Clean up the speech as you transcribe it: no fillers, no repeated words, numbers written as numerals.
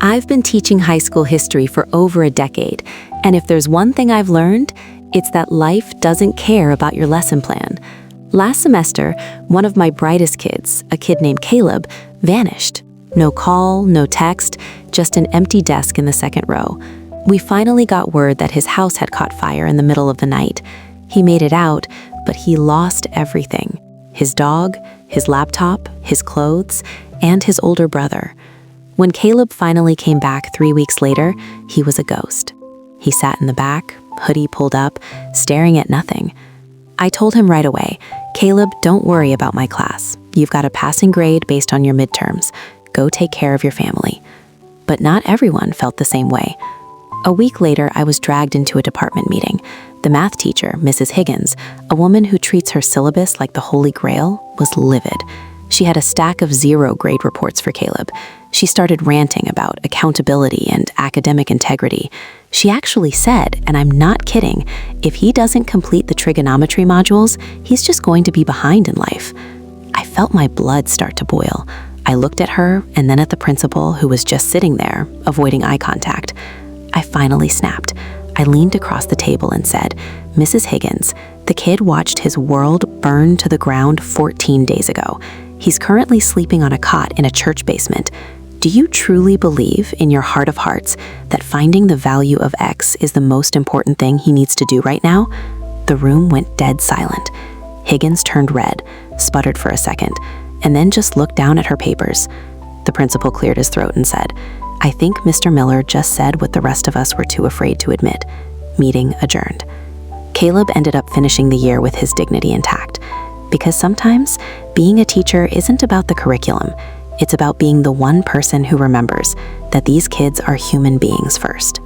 I've been teaching high school history for over a decade, and if there's one thing I've learned, it's that life doesn't care about your lesson plan. Last semester, one of my brightest kids, a kid named Caleb, vanished. No call, no text, just an empty desk in the second row. We finally got word that his house had caught fire in the middle of the night. He made it out, but he lost everything. His dog, his laptop, his clothes, and his older brother. When Caleb finally came back 3 weeks later, he was a ghost. He sat in the back, hoodie pulled up, staring at nothing. I told him right away, "Caleb, don't worry about my class. You've got a passing grade based on your midterms. Go take care of your family." But not everyone felt the same way. A week later, I was dragged into a department meeting. The math teacher, Mrs. Higgins, a woman who treats her syllabus like the Holy Grail, was livid. She had a stack of 0 grade reports for Caleb. She started ranting about accountability and academic integrity. She actually said, and I'm not kidding, if he doesn't complete the trigonometry modules, he's just going to be behind in life. I felt my blood start to boil. I looked at her and then at the principal, who was just sitting there, avoiding eye contact. I finally snapped. I leaned across the table and said, "Mrs. Higgins, the kid watched his world burn to the ground 14 days ago. He's currently sleeping on a cot in a church basement. Do you truly believe in your heart of hearts that finding the value of X is the most important thing he needs to do right now?" The room went dead silent. Higgins turned red, sputtered for a second, and then just looked down at her papers. The principal cleared his throat and said, "I think Mr. Miller just said what the rest of us were too afraid to admit." Meeting adjourned. Caleb ended up finishing the year with his dignity intact. Because sometimes, being a teacher isn't about the curriculum. It's about being the one person who remembers that these kids are human beings first.